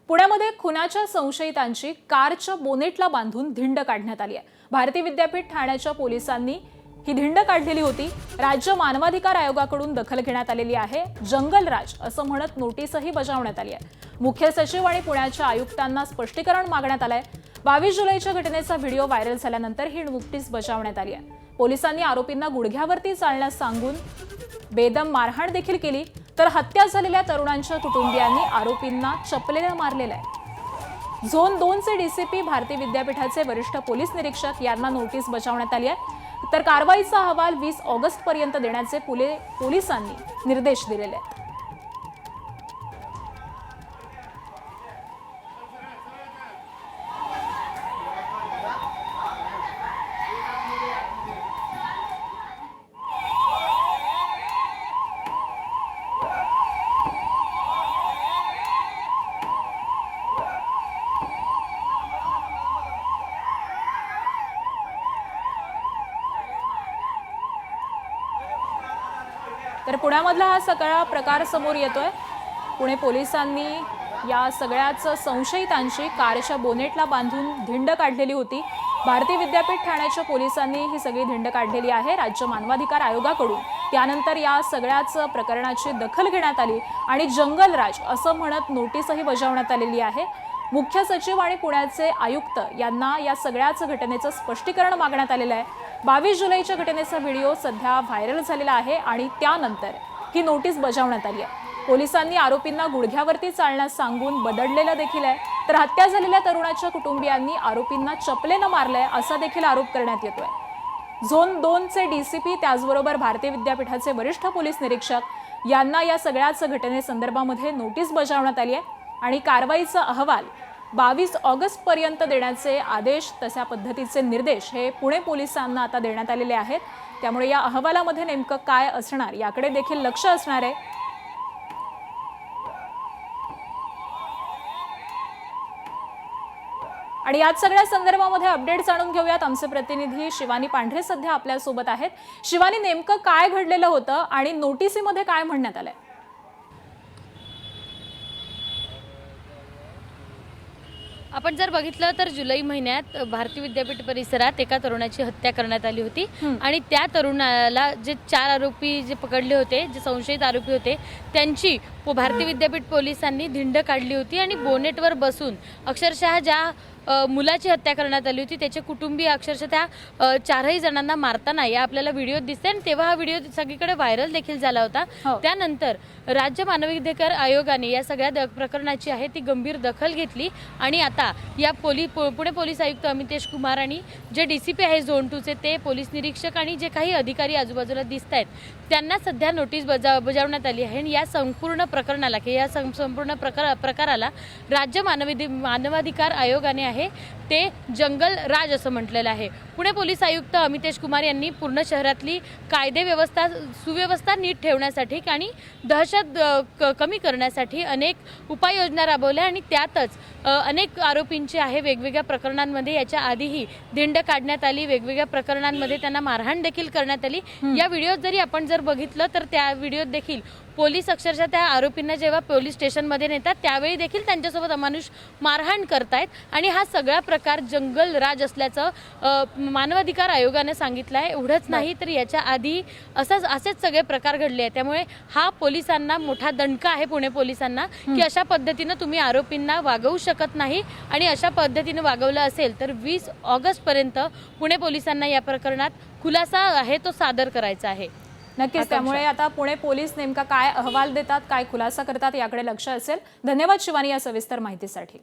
पुण्यामध्ये खुनाच्या संशयितांची कारच्या बोनेटला बांधून धिंड काढण्यात आली आहे। भारती विद्यापीठ ठाण्याच्या पोलिसांनी ही धिंड काढलेली होती। राज्य मानवाधिकार आयोगाकडून दखल घेण्यात आलेली आहे। जंगलराज असं म्हणत नोटीसही बजावण्यात आली आहे। मुख्य सचिव आणि पुण्याच्या आयुक्तांना स्पष्टीकरण मागण्यात आलंय। 22 जुलैच्या घटनेचा व्हिडिओ व्हायरल झाल्यानंतर ही नोटीस बजावण्यात आली आहे। पोलिसांनी आरोपींना गुडघ्यावरती चालण्यास सांगून बेदम मारहाण देखील केली, तर हत्या झालेल्या तरुणांच्या कुटुंबियांनी आरोपींना चपलेने मारलेलं आहे। झोन 2 चे डीसीपी भारती विद्यापीठाचे वरिष्ठ पोलीस निरीक्षक यांना नोटीस बजावण्यात आली आहे, तर कारवाईचा अहवाल 20 ऑगस्ट पर्यंत देण्याचे पोलिसांनी निर्देश दिलेले आहेत। तर पुण्यामधला हा सगळा प्रकार समोर येतोय। पुणे पोलिसांनी या सगळ्याच संशयितांची कारच्या बोनेटला बांधून धिंड काढलेली होती। भारती विद्यापीठ ठाण्याच्या पोलिसांनी ही सगळी धिंड काढलेली आहे राज्य मानवाधिकार आयोगाकडून। त्यानंतर या सगळ्याच प्रकरणाची दखल घेण्यात आली आणि जंगलराज असं म्हणत नोटीसही बजावण्यात आलेली आहे। मुख्य सचिव आणि पुण्याचे आयुक्त यांना या सगळ्याच घटनेचं स्पष्टीकरण मागण्यात आलेलं आहे। 22 जुलैच्या घटनेचा व्हिडिओ सध्या व्हायरल झालेला आहे आणि त्यानंतर ही नोटीस बजावण्यात आली आहे। पोलिसांनी आरोपींना गुडघ्यावरती चालण्यास सांगून बदडलेलं देखील आहे, तर हत्या झालेल्या तरुणाच्या कुटुंबियांनी आरोपींना चपलेने मारलंय असा देखील आरोप करण्यात येतोय। झोन 2 चे डीसीपी त्याचबरोबर भारती विद्यापीठाचे वरिष्ठ पोलीस निरीक्षक यांना या सगळ्याच घटनेसंदर्भामध्ये नोटीस बजावण्यात आली आहे आणि कारवाईचा अहवाल 22 ऑगस्ट पर्यंत देण्याचे आदेश, तशा पद्धतीचे निर्देश हे पुणे पोलिसांना आता देण्यात आलेले आहेत। त्यामुळे या अहवालामध्ये नेमकं काय असणार याकडे देखील लक्ष असणार आहे। आणि याच सगळ्या संदर्भामध्ये अपडेट जाणून घेऊयात। आमचे प्रतिनिधी शिवानी पांढरे सध्या आपल्या सोबत आहेत। शिवानी, नेमकं काय घडलेलं होतं आणि नोटीसीमध्ये काय म्हणण्यात आलंय? आपण जर बघितलं तर जुलै महिन्यात भारती विद्यापीठ परिसरात एका तरुणाची हत्या करण्यात आली होती आणि त्या तरुणाला जे 4 आरोपी जे पकडले होते, जे संशयित आरोपी होते, त्यांची भारती विद्यापीठ पोलिसांनी धिंड काढली होती आणि बोनेटवर बसून अक्षरशः ज्या मुलाची हत्या करण्यात आली होती त्याचे कुटुंबीय अक्षरशः त्या 4ही जणांना मारताना या आपल्याला व्हिडिओ दिसते आणि तेव्हा हा व्हिडिओ सगळीकडे व्हायरल देखील झाला होता। त्यानंतर राज्य मानवाधिकार आयोगाने या सगळ्या प्रकरणाची आहे ती गंभीर दखल घेतली आणि आता या पुणे पोलीस आयुक्त अमितेश कुमार आणि जे डीसीपी आहे झोन 2 चे ते पोलीस निरीक्षक आणि जे काही अधिकारी आजूबाजूला दिसत आहेत त्यांना सध्या नोटीस बजावण्यात आली आहे। आणि या संपूर्ण प्रकरणाला की या संपूर्ण प्रकाराला राज्य मानवाधिकार आयोगाने आहे ते जंगल राज असं म्हटलेलं आहे। पुणे पोलीस आयुक्त अमितेश कुमार यांनी पूर्ण शहरातली कायदे व्यवस्था सुव्यवस्था नीट ठेवण्यासाठी आणि दहशत कमी करण्यासाठी अनेक उपाययोजना राबवल्या आणि त्यातच अनेक आरोपींची आहे वेगवेगळ्या प्रकरणांमध्ये याच्या आधीही धिंड काढण्यात आली, वेगवेगळ्या प्रकरणांमध्ये त्यांना मारहाण देखील करण्यात आली। या व्हिडिओत जरी आपण जर बघितलं तर त्या व्हिडिओत देखील पोलीस अक्षरशः त्या आरोपींना जेव्हा पोलीस स्टेशनमध्ये नेतात त्यावेळी देखील त्यांच्यासोबत अमानुष मारहाण करतायत आणि हा सगळा प्रकार जंगल राज असल्याचं मानवाधिकार आयोगाने सांगितलं आहे। एवढंच नाही तर याच्या आधी असेच सगळे प्रकार घडले आहेत। त्यामुळे हा पोलिसांना मोठा दणका आहे पुणे पोलिसांना की अशा पद्धतीनं तुम्ही आरोपींना वागवू शकत नाही आणि अशा पद्धतीने वागवलं असेल तर 20 ऑगस्ट पर्यंत पुणे पोलिसांना या प्रकरणात खुलासा आहे तो सादर करायचा आहे। नक्कीच, त्यामुळे आता पुणे पोलीस नेमका काय अहवाल देतात, काय खुलासा करतात याकडे लक्ष असेल। धन्यवाद शिवानी या सविस्तर माहितीसाठी।